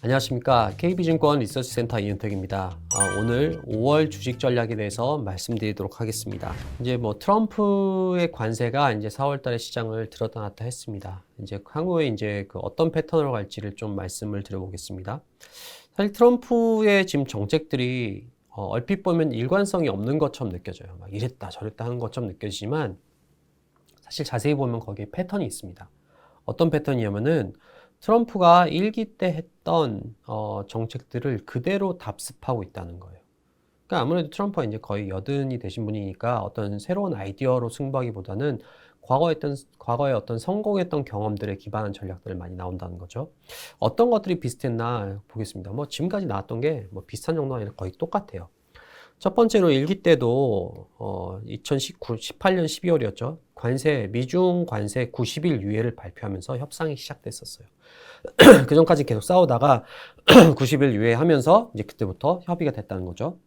안녕하십니까. KB증권 리서치센터 이윤택입니다. 오늘 5월 주식 전략에 대해서 말씀드리도록 하겠습니다. 이제 뭐 트럼프의 관세가 이제 4월 달에 시장을 들었다 놨다 했습니다. 이제 향후에 이제 그 어떤 패턴으로 갈지를 좀 말씀을 드려보겠습니다. 사실 트럼프의 지금 정책들이 얼핏 보면 일관성이 없는 것처럼 느껴져요. 막 이랬다 저랬다 하는 것처럼 느껴지지만 사실 자세히 보면 거기에 패턴이 있습니다. 어떤 패턴이냐면은 트럼프가 1기 때 했던 정책들을 그대로 답습하고 있다는 거예요. 그러니까 아무래도 트럼프가 이제 거의 여든이 되신 분이니까 어떤 새로운 아이디어로 승부하기보다는 과거에 어떤 성공했던 경험들에 기반한 전략들을 많이 나온다는 거죠. 어떤 것들이 비슷했나 보겠습니다. 뭐 지금까지 나왔던 게 뭐 비슷한 정도가 아니라 거의 똑같아요. 첫 번째로 1기 때도 2018년 12월이었죠. 미중 관세 90일 유예를 발표하면서 협상이 시작됐었어요. 그 전까지 계속 싸우다가 90일 유예하면서 이제 그때부터 협의가 됐다는 거죠.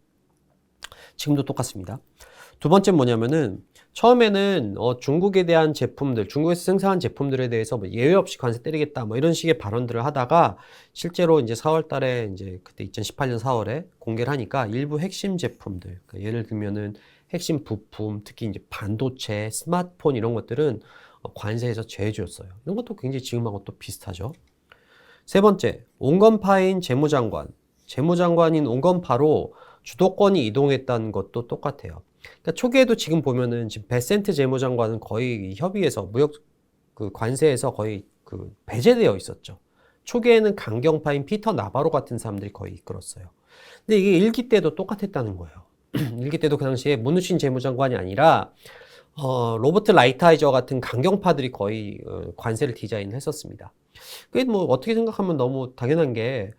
지금도 똑같습니다. 두 번째 뭐냐면은 처음에는 중국에 대한 제품들, 중국에서 생산한 제품들에 대해서 뭐 예외 없이 관세 때리겠다 뭐 이런 식의 발언들을 하다가 실제로 이제 4월 달에 이제 그때 2018년 4월에 공개를 하니까 일부 핵심 제품들, 그러니까 예를 들면은 핵심 부품, 특히 이제 반도체, 스마트폰 이런 것들은 관세에서 제외해줬어요. 이런 것도 굉장히 지금하고 또 비슷하죠. 세 번째, 온건파인 재무장관인 온건파로 주도권이 이동했다는 것도 똑같아요. 그러니까 초기에도 지금 보면은 지금 베센트 재무장관은 거의 협의에서 무역 그 관세에서 거의 그 배제되어 있었죠. 초기에는 강경파인 피터 나바로 같은 사람들이 거의 이끌었어요. 근데 이게 1기 때도 똑같았다는 거예요. 1기 때도 그 당시에 문우신 재무장관이 아니라 로버트 라이트하이저 같은 강경파들이 거의 관세를 디자인했었습니다. 그게 뭐 어떻게 생각하면 너무 당연한 게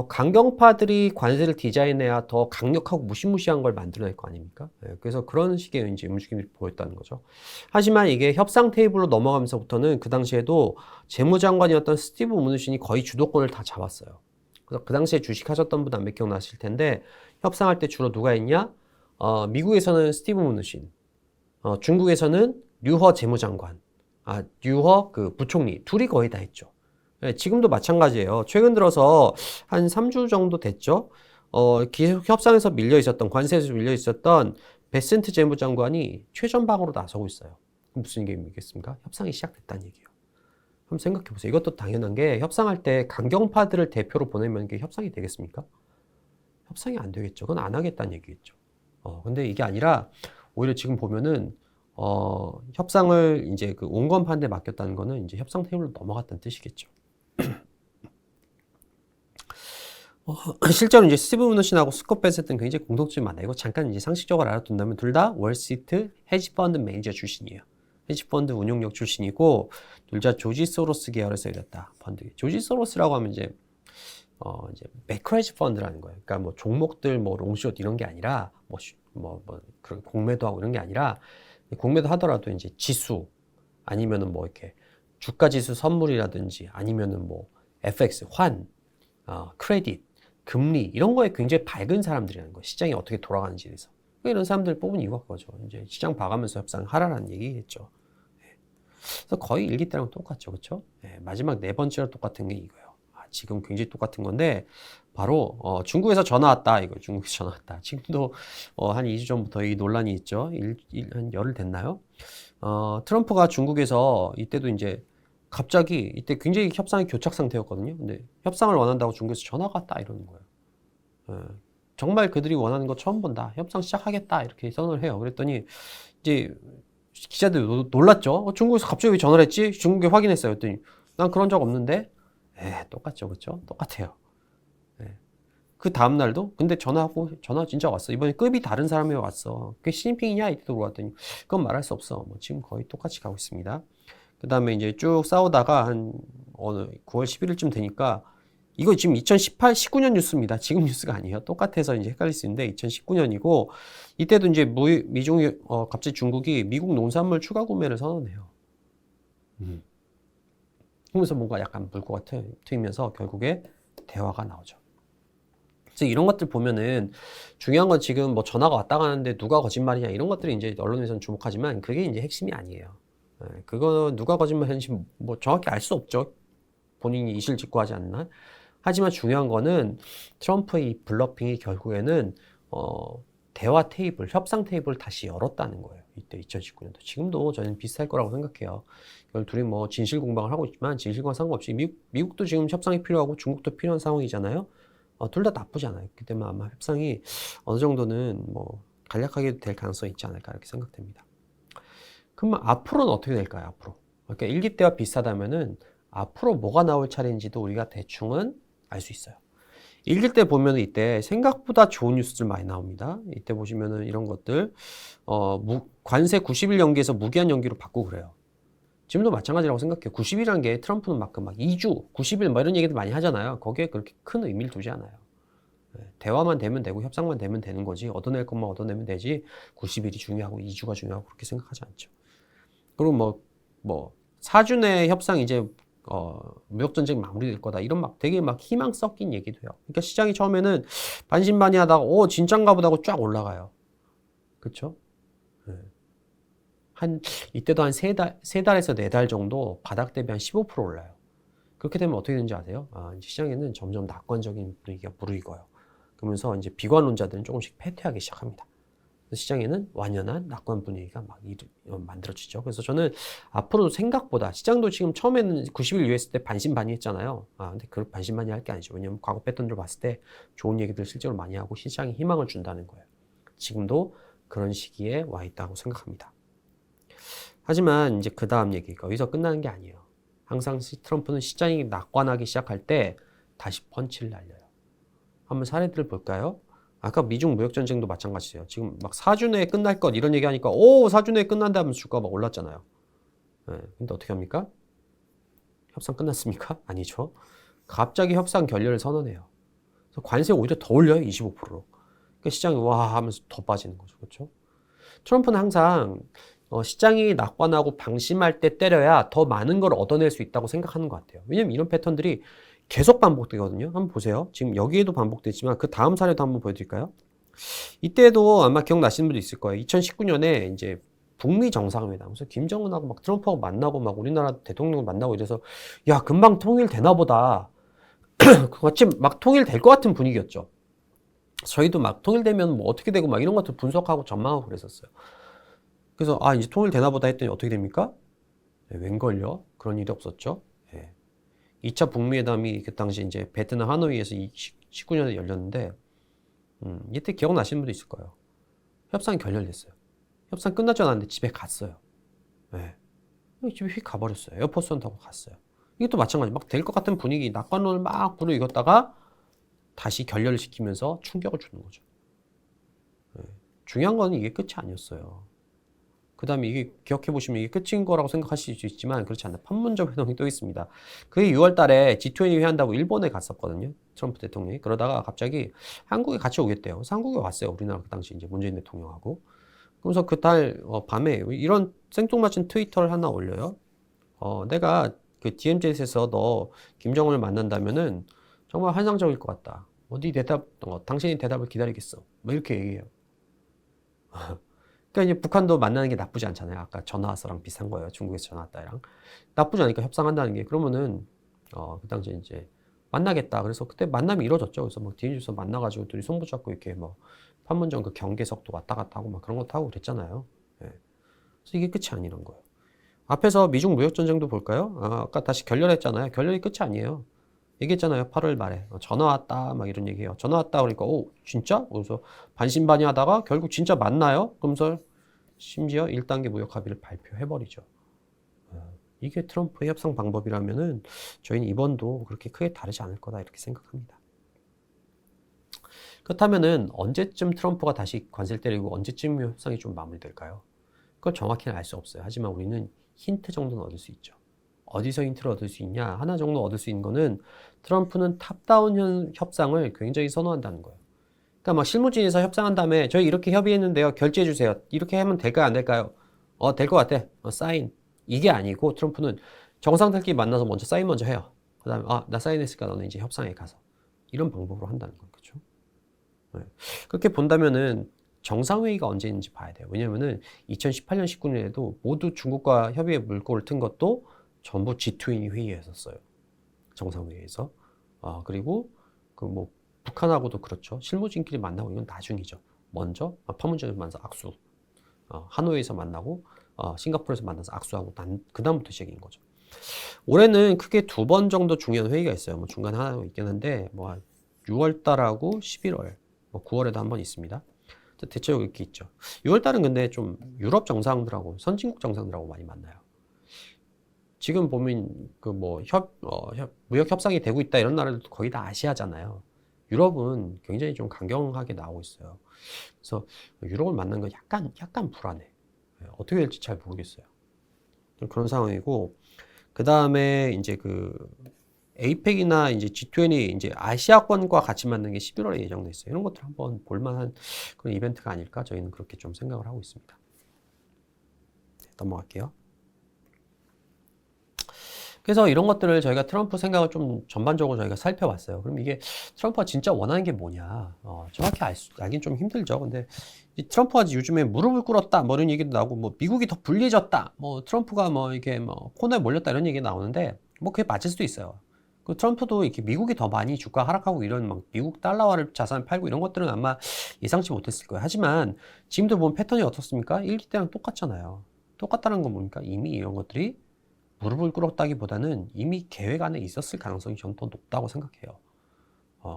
강경파들이 관세를 디자인해야 더 강력하고 무시무시한 걸 만들어낼 거 아닙니까? 그래서 그런 식의 이제 움직임이 보였다는 거죠. 하지만 이게 협상 테이블로 넘어가면서부터는 그 당시에도 재무장관이었던 스티브 무누신이 거의 주도권을 다 잡았어요. 그래서 그 당시에 주식하셨던 분 아마 기억나실 텐데 협상할 때 주로 누가 있냐? 미국에서는 스티브 무누신, 중국에서는 류허 재무장관, 류허 그 부총리 둘이 거의 다 했죠. 네, 지금도 마찬가지예요. 최근 들어서 한 3주 정도 됐죠. 계속 협상에서 밀려 있었던, 관세에서 밀려 있었던 베센트 재무장관이 최전방으로 나서고 있어요. 무슨 얘기겠습니까? 협상이 시작됐다는 얘기예요. 한번 생각해 보세요. 이것도 당연한 게 협상할 때 강경파들을 대표로 보내면 이게 협상이 되겠습니까? 협상이 안 되겠죠. 그건 안 하겠다는 얘기겠죠. 근데 이게 아니라 오히려 지금 보면은 협상을 이제 그 온건파한테 맡겼다는 거는 이제 협상 테이블로 넘어갔다는 뜻이겠죠. 실제로 이제 스티브 무너신하고 스콧 베셋은 굉장히 공통점이 많아요. 이거 잠깐 이제 상식적으로 알아둔다면 둘 다 월스트리트 헤지펀드 매니저 출신이에요. 헤지펀드 운용력 출신이고 둘 다 조지 소로스 계열에서 일했다. 펀드. 조지 소로스라고 하면 이제 매크로 헤지 펀드라는 거예요. 그러니까 뭐 종목들 뭐 롱숏 이런 게 아니라 그런 공매도 하고 이런 게 아니라 공매도 하더라도 이제 지수 아니면은 뭐 이렇게 주가 지수 선물이라든지 아니면은 뭐 FX 환, 크레딧 금리 이런 거에 굉장히 밝은 사람들이라는 거예요. 시장이 어떻게 돌아가는지에 대해서. 이런 사람들 뽑은 이유가 그거죠. 이제 시장 봐가면서 협상하라는 얘기겠죠. 그래서 거의 1기 때랑 똑같죠. 그렇죠? 마지막 네 번째로 똑같은 게 이거예요. 지금 굉장히 똑같은 건데 바로 중국에서 전화 왔다. 이거 중국에서 전화 왔다. 지금도 한 2주 전부터 이 논란이 있죠. 한 열흘 됐나요? 트럼프가 중국에서 이때도 이제 갑자기 이때 굉장히 협상이 교착 상태였거든요. 근데 협상을 원한다고 중국에서 전화가 왔다 이러는 거예요. 정말 그들이 원하는 거 처음 본다. 협상 시작하겠다. 이렇게 선언을 해요. 그랬더니 이제 기자들이 놀랐죠. 중국에서 갑자기 왜 전화를 했지? 중국에 확인했어요. 그랬더니 난 그런 적 없는데. 똑같죠. 그렇죠? 똑같아요. 그 다음날도 근데 전화 진짜 왔어. 이번에 급이 다른 사람이 왔어. 그게 시진핑이냐? 이때 물어봤더니 그건 말할 수 없어. 뭐 지금 거의 똑같이 가고 있습니다. 그 다음에 이제 쭉 싸우다가 한 어느 9월 11일쯤 되니까 이거 지금 19년 뉴스입니다. 지금 뉴스가 아니에요. 똑같아서 이제 헷갈릴 수 있는데 2019년이고 이때도 이제 미중이 갑자기 중국이 미국 농산물 추가 구매를 선언해요. 그러면서 뭔가 약간 물꼬가 트이면서 결국에 대화가 나오죠. 그래서 이런 것들 보면은 중요한 건 지금 뭐 전화가 왔다 가는데 누가 거짓말이냐 이런 것들이 이제 언론에서는 주목하지만 그게 이제 핵심이 아니에요. 그거 누가 거짓말했는지 뭐 정확히 알 수 없죠. 본인이 이실직고하지 않나. 하지만 중요한 거는 트럼프의 이 블러핑이 결국에는 대화 테이블, 협상 테이블을 다시 열었다는 거예요. 이때 2019년도. 지금도 저는 비슷할 거라고 생각해요. 둘이 뭐 진실 공방을 하고 있지만 진실과 상관없이 미국도 지금 협상이 필요하고 중국도 필요한 상황이잖아요. 둘 다 나쁘지 않아요. 그렇기 때문에 아마 협상이 어느 정도는 뭐 간략하게 될 가능성이 있지 않을까 이렇게 생각됩니다. 그러면 앞으로는 어떻게 될까요? 앞으로. 그러니까 1기 때와 비슷하다면은 앞으로 뭐가 나올 차례인지도 우리가 대충은 알 수 있어요. 1기 때 보면은 이때 생각보다 좋은 뉴스들 많이 나옵니다. 이때 보시면은 이런 것들, 관세 90일 연기에서 무기한 연기로 바꾸고 그래요. 지금도 마찬가지라고 생각해요. 90일이라는 게 트럼프는 막 2주, 90일 뭐 이런 얘기들 많이 하잖아요. 거기에 그렇게 큰 의미를 두지 않아요. 대화만 되면 되고 협상만 되면 되는 거지 얻어낼 것만 얻어내면 되지 90일이 중요하고 2주가 중요하고 그렇게 생각하지 않죠. 그리고 뭐 4주 내 협상 이제 무역 전쟁 마무리될 거다 이런 막 되게 막 희망 섞인 얘기도 해요. 그러니까 시장이 처음에는 반신반의하다가 진짠가 보다 하고 쫙 올라가요. 그렇죠? 이때도 한 세 달에서 네 달 정도 바닥 대비 한 15% 올라요. 그렇게 되면 어떻게 되는지 아세요? 이제 시장에는 점점 낙관적인 분위기가 무르익어요. 그러면서 이제 비관론자들은 조금씩 패퇴하기 시작합니다. 시장에는 완연한 낙관 분위기가 막 만들어지죠. 그래서 저는 앞으로 생각보다 시장도 지금 처음에는 90일 이후였을 때 반신반의했잖아요. 근데 그 반신반의 할 게 아니죠. 왜냐면 과거 패턴들을 봤을 때 좋은 얘기들 실제로 많이 하고 시장에 희망을 준다는 거예요. 지금도 그런 시기에 와 있다고 생각합니다. 하지만 이제 그 다음 얘기가 여기서 끝나는 게 아니에요. 항상 트럼프는 시장이 낙관하기 시작할 때 다시 펀치를 날려요. 한번 사례들을 볼까요? 아까 미중 무역 전쟁도 마찬가지예요. 지금 막 4주 내에 끝날 것 이런 얘기하니까 4주 내에 끝난다면서 주가가 막 올랐잖아요. 근데 어떻게 합니까? 협상 끝났습니까? 아니죠. 갑자기 협상 결렬을 선언해요. 그래서 관세 오히려 더 올려요. 25%로. 그러니까 시장이 와 하면서 더 빠지는 거죠. 그렇죠? 트럼프는 항상 시장이 낙관하고 방심할 때 때려야 더 많은 걸 얻어낼 수 있다고 생각하는 것 같아요. 왜냐면 이런 패턴들이 계속 반복되거든요. 한번 보세요. 지금 여기에도 반복되지만 그 다음 사례도 한번 보여드릴까요? 이때도 아마 기억나시는 분도 있을 거예요. 2019년에 이제 북미 정상회담. 그래서 김정은하고 막 트럼프하고 만나고 막 우리나라 대통령 만나고 이래서 야, 금방 통일되나 보다. 같이 막 통일될 것 같은 분위기였죠. 저희도 막 통일되면 뭐 어떻게 되고 막 이런 것들 분석하고 전망하고 그랬었어요. 그래서 이제 통일되나 보다 했더니 어떻게 됩니까? 웬걸요? 그런 일이 없었죠. 2차 북미회담이 그 당시 이제 베트남 하노이에서 19년에 열렸는데, 이때 기억나시는 분도 있을 거예요. 협상이 결렬됐어요. 협상 끝나지 않았는데 집에 갔어요. 집에 휙 가버렸어요. 에어포스원 타고 갔어요. 이게 또 마찬가지. 막 될 것 같은 분위기, 낙관론을 막 부르익었다가 다시 결렬을 시키면서 충격을 주는 거죠. 중요한 건 이게 끝이 아니었어요. 그 다음에 이게 기억해보시면 이게 끝인 거라고 생각하실 수 있지만 그렇지 않나. 판문점 회동이 또 있습니다. 그게 6월 달에 G20 회한다고 일본에 갔었거든요. 트럼프 대통령이. 그러다가 갑자기 한국에 같이 오겠대요. 그래서 한국에 왔어요. 우리나라 그 당시 이제 문재인 대통령하고. 그래서 그 달 밤에 이런 생뚱맞은 트위터를 하나 올려요. 내가 그 DMZ에서 너 김정은을 만난다면은 정말 환상적일 것 같다. 당신이 대답을 기다리겠어. 뭐 이렇게 얘기해요. 그러니까 이제 북한도 만나는 게 나쁘지 않잖아요. 아까 전화 왔어랑 비슷한 거예요. 중국에서 전화 왔다랑. 나쁘지 않으니까 협상한다는 게. 그러면은, 그 당시에 이제 만나겠다. 그래서 그때 만남이 이루어졌죠. 그래서 막 DMZ에서 만나가지고 둘이 손 붙잡고 이렇게 뭐 판문점 그 경계석도 왔다 갔다 하고 막 그런 거 타고 그랬잖아요. 그래서 이게 끝이 아니란 거예요. 앞에서 미중 무역 전쟁도 볼까요? 아까 다시 결렬했잖아요. 결렬이 끝이 아니에요. 얘기했잖아요. 8월 말에. 전화 왔다. 막 이런 얘기해요. 전화 왔다. 그러니까, 진짜? 그래서 반신반의 하다가 결국 진짜 만나요? 그러면서 심지어 1단계 무역 합의를 발표해버리죠. 이게 트럼프의 협상 방법이라면은 저희는 이번도 그렇게 크게 다르지 않을 거다. 이렇게 생각합니다. 그렇다면은 언제쯤 트럼프가 다시 관세를 때리고 언제쯤 협상이 좀 마무리될까요? 그걸 정확히는 알 수 없어요. 하지만 우리는 힌트 정도는 얻을 수 있죠. 어디서 힌트를 얻을 수 있냐? 하나 정도 얻을 수 있는 거는 트럼프는 탑다운 협상을 굉장히 선호한다는 거예요. 그러니까 막 실무진에서 협상한 다음에 저희 이렇게 협의했는데요. 결제해 주세요. 이렇게 하면 될까요? 안 될까요? 될 것 같아. 사인. 이게 아니고 트럼프는 정상들끼리 만나서 먼저 사인 먼저 해요. 그 다음에 나 사인했으니까 너는 이제 협상에 가서. 이런 방법으로 한다는 거예요. 그렇죠? 네. 그렇게 본다면은 정상회의가 언제인지 봐야 돼요. 왜냐면은 2018년, 19년에도 모두 중국과 협의에 물꼬를 튼 것도 전부 G20 회의였었어요. 정상회의에서. 그리고 그 뭐 북한하고도 그렇죠. 실무진끼리 만나고 이건 나중이죠. 먼저 판문점에서 만나서 악수, 하노이에서 만나고 싱가포르에서 만나서 악수하고 그다음부터 시작인 거죠. 올해는 크게 2번 정도 중요한 회의가 있어요. 뭐 중간에 하나 있긴 한데 뭐 6월 달하고 11월, 뭐 9월에도 한 번 있습니다. 대체적으로 이렇게 있죠. 6월 달은 근데 좀 유럽 정상들하고 선진국 정상들하고 많이 만나요. 지금 보면 그 뭐 무역 협상이 되고 있다 이런 나라들도 거의 다 아시아잖아요. 유럽은 굉장히 좀 강경하게 나오고 있어요. 그래서 유럽을 만나는 건 약간 불안해. 어떻게 될지 잘 모르겠어요. 그런 상황이고, 그 다음에 이제 그 에이펙이나 이제 G20 이제 아시아권과 같이 만나는 게 11월에 예정돼 있어요. 이런 것들 한번 볼만한 그런 이벤트가 아닐까 저희는 그렇게 좀 생각을 하고 있습니다. 넘어갈게요. 그래서 이런 것들을 저희가 트럼프 생각을 좀 전반적으로 저희가 살펴봤어요. 그럼 이게 트럼프가 진짜 원하는 게 뭐냐? 정확히 알긴 좀 힘들죠. 근데 이 트럼프가 요즘에 무릎을 꿇었다, 뭐 이런 얘기도 나오고, 뭐 미국이 더 불리해졌다, 뭐 트럼프가 뭐 이게 뭐 코너에 몰렸다 이런 얘기 나오는데, 뭐 그게 맞을 수도 있어요. 그 트럼프도 이렇게 미국이 더 많이 주가 하락하고 이런 막 미국 달러화를 자산 팔고 이런 것들은 아마 예상치 못했을 거예요. 하지만 지금도 보면 패턴이 어떻습니까? 1기 때랑 똑같잖아요. 똑같다는 건 뭡니까? 이미 이런 것들이 무릎을 꿇었다기보다는 이미 계획 안에 있었을 가능성이 저는 더 높다고 생각해요.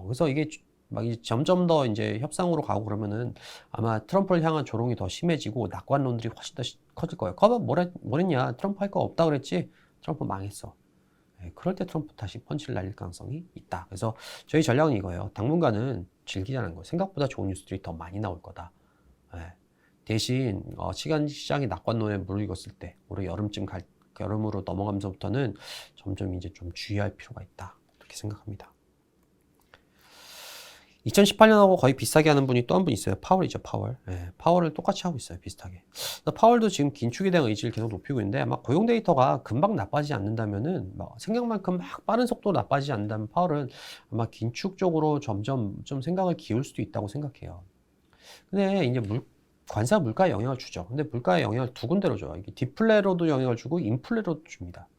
그래서 이게 막 점점 더 이제 협상으로 가고 그러면은 아마 트럼프를 향한 조롱이 더 심해지고 낙관론들이 훨씬 더 커질 거예요. 뭐랬냐? 트럼프 할 거 없다 그랬지? 트럼프 망했어. 그럴 때 트럼프 다시 펀치를 날릴 가능성이 있다. 그래서 저희 전략은 이거예요. 당분간은 즐기자는 거예요. 생각보다 좋은 뉴스들이 더 많이 나올 거다. 대신 시장이 낙관론에 무르익었을 때 올해 여름으로 넘어가면서부터는 점점 이제 좀 주의할 필요가 있다. 그렇게 생각합니다. 2018년하고 거의 비슷하게 하는 분이 또 한 분 있어요. 파월이죠, 파월. 파월을 똑같이 하고 있어요, 비슷하게. 파월도 지금 긴축에 대한 의지를 계속 높이고 있는데 아마 고용 데이터가 금방 나빠지지 않는다면은 생각만큼 막 빠른 속도로 나빠지지 않는다면 파월은 아마 긴축 쪽으로 점점 좀 생각을 기울 수도 있다고 생각해요. 근데 이제 관세가 물가에 영향을 주죠. 근데 물가에 영향을 두 군데로 줘요. 이게 디플레로도 영향을 주고 인플레로도 줍니다.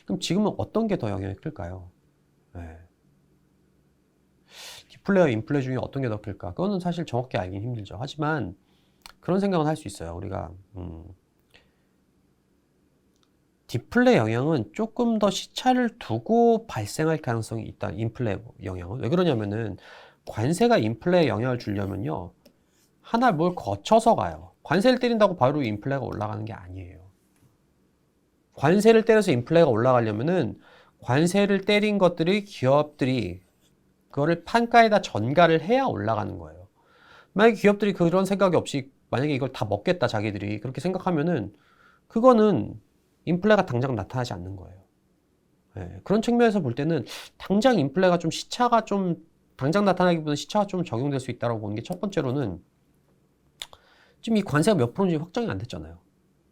그럼 지금은 어떤 게 더 영향이 클까요? 디플레와 인플레 중에 어떤 게 더 클까? 그거는 사실 정확히 알긴 힘들죠. 하지만 그런 생각은 할 수 있어요. 우리가 디플레 영향은 조금 더 시차를 두고 발생할 가능성이 있다. 인플레 영향은. 왜 그러냐면은 관세가 인플레에 영향을 주려면요. 하나 뭘 거쳐서 가요. 관세를 때린다고 바로 인플레가 올라가는 게 아니에요. 관세를 때려서 인플레가 올라가려면은 관세를 때린 것들이 기업들이 그거를 판가에다 전가를 해야 올라가는 거예요. 만약에 기업들이 그런 생각이 없이 만약에 이걸 다 먹겠다 자기들이 그렇게 생각하면은 그거는 인플레가 당장 나타나지 않는 거예요. 그런 측면에서 볼 때는 당장 인플레가 좀 시차가 좀 당장 나타나기보다는 시차가 좀 적용될 수 있다고 보는 게 첫 번째로는 지금 이 관세가 몇 프로인지 확정이 안 됐잖아요.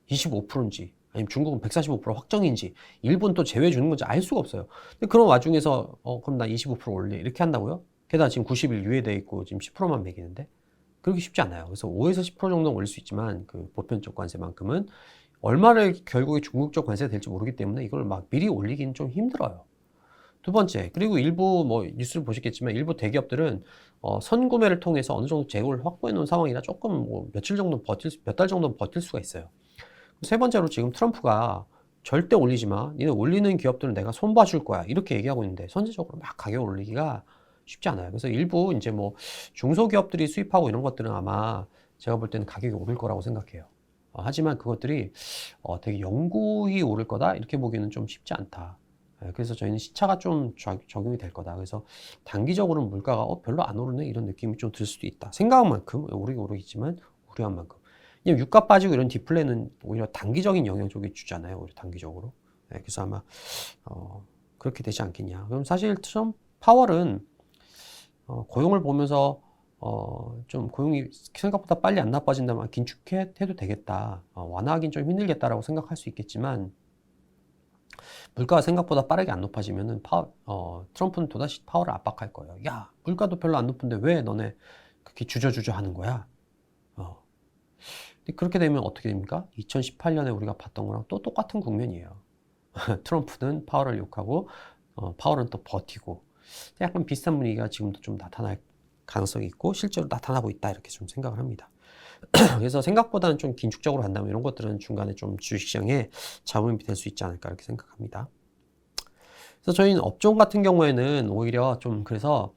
25%인지 아니면 중국은 145% 확정인지 일본 또 제외해 주는 건지 알 수가 없어요. 근데 그런 와중에서 그럼 나 25% 올려 이렇게 한다고요? 게다가 지금 90일 유예돼 있고 지금 10%만 매기는데 그렇게 쉽지 않아요. 그래서 5에서 10% 정도는 올릴 수 있지만 그 보편적 관세만큼은 얼마를 결국에 중국적 관세가 될지 모르기 때문에 이걸 막 미리 올리기는 좀 힘들어요. 두 번째, 그리고 일부 뭐 뉴스를 보셨겠지만 일부 대기업들은 선구매를 통해서 어느 정도 재고를 확보해 놓은 상황이라 조금 뭐 며칠 정도 몇 달 정도 버틸 수가 있어요. 세 번째로 지금 트럼프가 절대 올리지 마. 니네 올리는 기업들은 내가 손봐줄 거야. 이렇게 얘기하고 있는데 선제적으로 막 가격 올리기가 쉽지 않아요. 그래서 일부 이제 뭐 중소기업들이 수입하고 이런 것들은 아마 제가 볼 때는 가격이 오를 거라고 생각해요. 하지만 그것들이 되게 영구히 오를 거다 이렇게 보기는 좀 쉽지 않다. 그래서 저희는 시차가 좀 적용이 될 거다. 그래서 단기적으로는 물가가 별로 안 오르네 이런 느낌이 좀 들 수도 있다. 생각만큼 오르겠지만 우려한 만큼. 왜냐면 유가 빠지고 이런 디플레는 오히려 단기적인 영향 쪽에 주잖아요. 오히려 단기적으로. 그래서 아마 그렇게 되지 않겠냐. 그럼 사실 파월은 고용을 보면서 좀 고용이 생각보다 빨리 안 나빠진다면 긴축해도 되겠다. 완화하긴 좀 힘들겠다라고 생각할 수 있겠지만 물가가 생각보다 빠르게 안 높아지면은 트럼프는 또다시 파월을 압박할 거예요. 야, 물가도 별로 안 높은데 왜 너네 그렇게 주저주저 하는 거야? 근데 그렇게 되면 어떻게 됩니까? 2018년에 우리가 봤던 거랑 또 똑같은 국면이에요. 트럼프는 파월을 욕하고 파월은 또 버티고 약간 비슷한 분위기가 지금도 좀 나타날 가능성이 있고 실제로 나타나고 있다 이렇게 좀 생각을 합니다. 그래서 생각보다는 좀 긴축적으로 간다면 이런 것들은 중간에 좀 주식시장에 잡음이 될 수 있지 않을까 이렇게 생각합니다. 그래서 저희는 업종 같은 경우에는 오히려 좀 그래서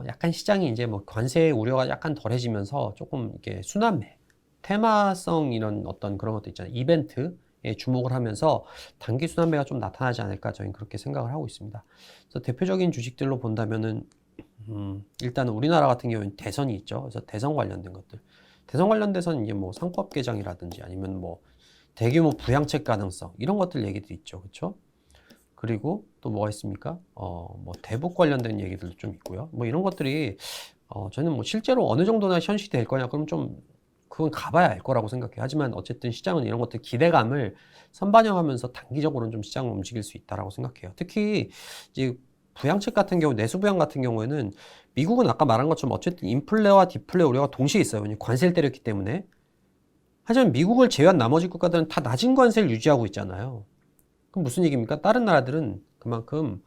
약간 시장이 이제 뭐 관세 우려가 약간 덜해지면서 조금 이렇게 순환매, 테마성 이런 어떤 그런 것도 있잖아요. 이벤트에 주목을 하면서 단기 순환매가 좀 나타나지 않을까 저희는 그렇게 생각을 하고 있습니다. 그래서 대표적인 주식들로 본다면은 일단은 우리나라 같은 경우는 대선이 있죠. 그래서 대선 관련된 것들. 대선 관련돼서는 이제 뭐 상법 개정이라든지 아니면 뭐 대규모 부양책 가능성 이런 것들 얘기도 있죠. 그렇죠? 그리고 또 뭐가 있습니까? 뭐 대북 관련된 얘기들도 좀 있고요. 뭐 이런 것들이 저는 뭐 실제로 어느 정도나 현실이 될 거냐 그럼 좀 그건 가봐야 알 거라고 생각해요. 하지만 어쨌든 시장은 이런 것들 기대감을 선반영하면서 단기적으로는 좀 시장을 움직일 수 있다라고 생각해요. 특히 이제 부양책 같은 경우, 내수 부양 같은 경우에는 미국은 아까 말한 것처럼 어쨌든 인플레와 디플레 우려가 동시에 있어요. 왜냐면 관세를 때렸기 때문에. 하지만 미국을 제외한 나머지 국가들은 다 낮은 관세를 유지하고 있잖아요. 그럼 무슨 얘기입니까? 다른 나라들은 그만큼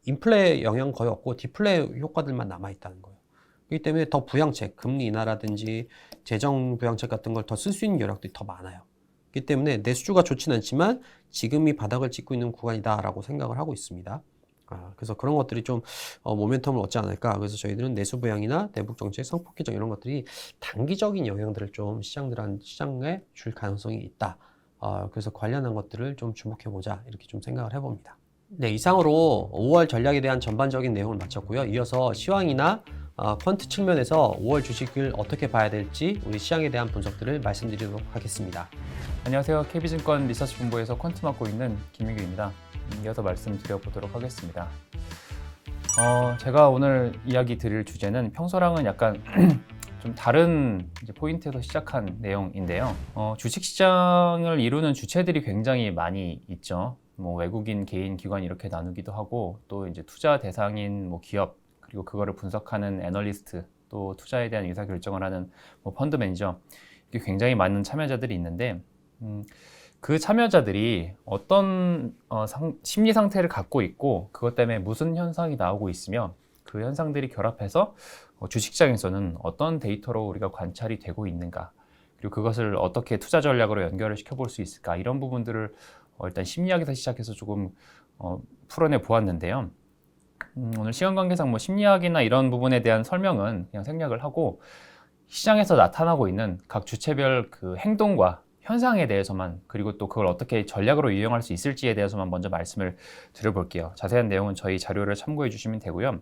인플레 영향 거의 없고 디플레 효과들만 남아있다는 거예요. 그렇기 때문에 더 부양책, 금리 인하라든지 재정 부양책 같은 걸 더 쓸 수 있는 여력들이 더 많아요. 그렇기 때문에 내수주가 좋지는 않지만 지금이 바닥을 찍고 있는 구간이다라고 생각을 하고 있습니다. 그래서 그런 것들이 좀 모멘텀을 얻지 않을까. 그래서 저희들은 내수 부양이나 대북 정책, 상법 개정 이런 것들이 단기적인 영향들을 좀 시장에 줄 가능성이 있다. 그래서 관련한 것들을 좀 주목해보자 이렇게 좀 생각을 해봅니다. 네, 이상으로 5월 전략에 대한 전반적인 내용을 마쳤고요. 이어서 시황이나 펀트 측면에서 5월 주식을 어떻게 봐야 될지 우리 시장에 대한 분석들을 말씀드리도록 하겠습니다. 안녕하세요. KB증권 리서치 본부에서 퀀트 맡고 있는 김민규입니다. 이어서 말씀드려보도록 하겠습니다. 제가 오늘 이야기 드릴 주제는 평소랑은 약간 좀 다른 포인트에서 시작한 내용인데요. 주식시장을 이루는 주체들이 굉장히 많이 있죠. 뭐 외국인, 개인, 기관 이렇게 나누기도 하고 또 이제 투자 대상인 뭐 기업 그리고 그거를 분석하는 애널리스트 또 투자에 대한 의사결정을 하는 뭐 펀드 매니저 이렇게 굉장히 많은 참여자들이 있는데 그 참여자들이 어떤 심리 상태를 갖고 있고 그것 때문에 무슨 현상이 나오고 있으며 그 현상들이 결합해서 주식시장에서는 어떤 데이터로 우리가 관찰이 되고 있는가 그리고 그것을 어떻게 투자 전략으로 연결을 시켜볼 수 있을까 이런 부분들을 일단 심리학에서 시작해서 조금 풀어내 보았는데요. 오늘 시간 관계상 뭐 심리학이나 이런 부분에 대한 설명은 그냥 생략을 하고 시장에서 나타나고 있는 각 주체별 그 행동과 현상에 대해서만 그리고 또 그걸 어떻게 전략으로 이용할 수 있을지에 대해서만 먼저 말씀을 드려볼게요. 자세한 내용은 저희 자료를 참고해 주시면 되고요.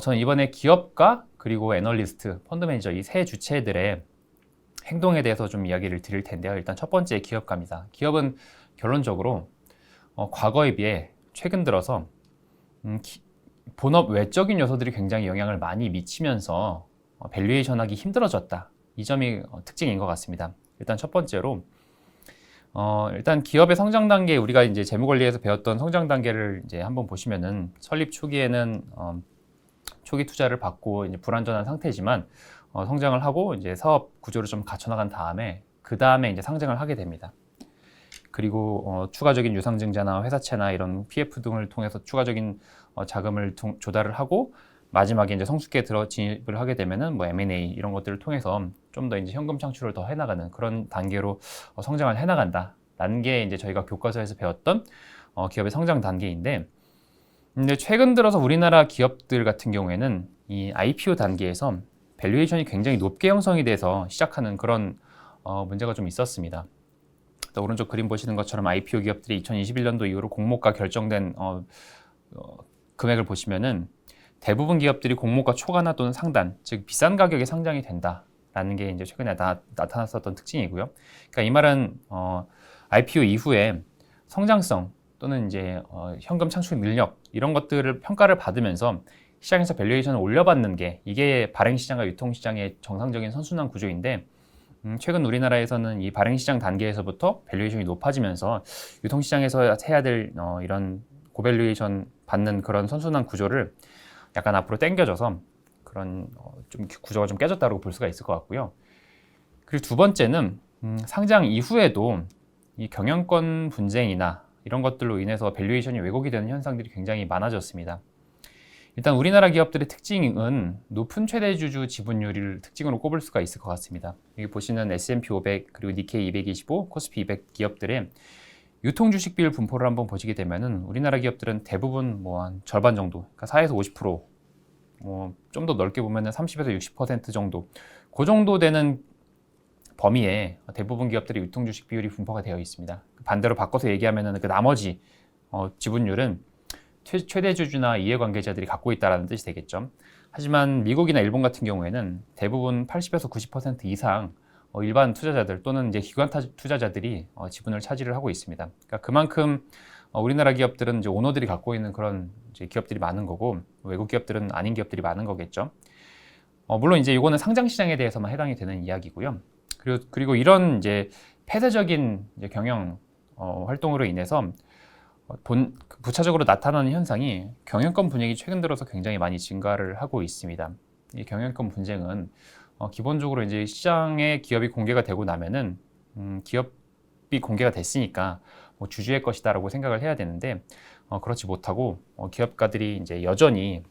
저는 이번에 기업가 그리고 애널리스트, 펀드 매니저 이 세 주체들의 행동에 대해서 좀 이야기를 드릴 텐데요. 일단 첫 번째 기업가입니다. 기업은 결론적으로 과거에 비해 최근 들어서 본업 외적인 요소들이 굉장히 영향을 많이 미치면서 밸류에이션 하기 힘들어졌다. 이 점이 특징인 것 같습니다. 일단 첫 번째로 일단 기업의 성장 단계 우리가 이제 재무관리에서 배웠던 성장 단계를 이제 한번 보시면은 설립 초기에는 초기 투자를 받고 이제 불완전한 상태지만 성장을 하고 이제 사업 구조를 좀 갖춰나간 다음에 그 다음에 이제 상장을 하게 됩니다. 그리고 추가적인 유상증자나 회사채나 이런 PF 등을 통해서 추가적인 자금을 조달을 하고 마지막에 이제 성숙기에 진입을 하게 되면은 뭐 M&A 이런 것들을 통해서 좀 더 이제 현금 창출을 더 해나가는 그런 단계로 성장을 해나간다라는 게 이제 저희가 교과서에서 배웠던 기업의 성장 단계인데, 근데 최근 들어서 우리나라 기업들 같은 경우에는 이 IPO 단계에서 밸류에이션이 굉장히 높게 형성이 돼서 시작하는 그런 문제가 좀 있었습니다. 또 오른쪽 그림 보시는 것처럼 IPO 기업들이 2021년도 이후로 공모가 결정된 금액을 보시면은 대부분 기업들이 공모가 초과나 또는 상단, 즉 비싼 가격에 상장이 된다라는 게 이제 최근에 나타났었던 특징이고요. 그러니까 이 말은 IPO 이후에 성장성 또는 이제 현금 창출 능력 이런 것들을 평가를 받으면서 시장에서 밸류에이션을 올려받는 게 이게 발행시장과 유통시장의 정상적인 선순환 구조인데, 최근 우리나라에서는 이 발행시장 단계에서부터 밸류에이션이 높아지면서 유통시장에서 해야 될 이런 고밸류에이션 받는 그런 선순환 구조를 약간 앞으로 당겨져서 그런 좀 구조가 좀 깨졌다고 볼 수가 있을 것 같고요. 그리고 두 번째는 상장 이후에도 이 경영권 분쟁이나 이런 것들로 인해서 밸류에이션이 왜곡이 되는 현상들이 굉장히 많아졌습니다. 일단 우리나라 기업들의 특징은 높은 최대주주 지분율을 특징으로 꼽을 수가 있을 것 같습니다. 여기 보시는 S&P 500 그리고 니케이 225, 코스피 200 기업들의 유통 주식 비율 분포를 한번 보시게 되면은 우리나라 기업들은 대부분 뭐 한 절반 정도, 그러니까 4에서 50%, 뭐 좀 더 넓게 보면은 30에서 60% 정도, 그 정도 되는 범위에 대부분 기업들의 유통 주식 비율이 분포가 되어 있습니다. 반대로 바꿔서 얘기하면은 그 나머지 지분율은 최대주주나 이해관계자들이 갖고 있다는 뜻이 되겠죠. 하지만 미국이나 일본 같은 경우에는 대부분 80에서 90% 이상 일반 투자자들 또는 이제 기관 투자자들이 지분을 차지를 하고 있습니다. 그러니까 그만큼 우리나라 기업들은 이제 오너들이 갖고 있는 그런 이제 기업들이 많은 거고 외국 기업들은 아닌 기업들이 많은 거겠죠. 물론 이제 이거는 상장 시장에 대해서만 해당이 되는 이야기고요. 그리고 이런 이제 폐쇄적인 이제 경영 활동으로 인해서 부차적으로 나타나는 현상이 경영권 분쟁이 최근 들어서 굉장히 많이 증가를 하고 있습니다. 이 경영권 분쟁은 기본적으로 이제 시장에 기업이 공개가 되고 나면은 기업이 공개가 됐으니까 뭐 주주의 것이다라고 생각을 해야 되는데 그렇지 못하고 기업가들이 이제 여전히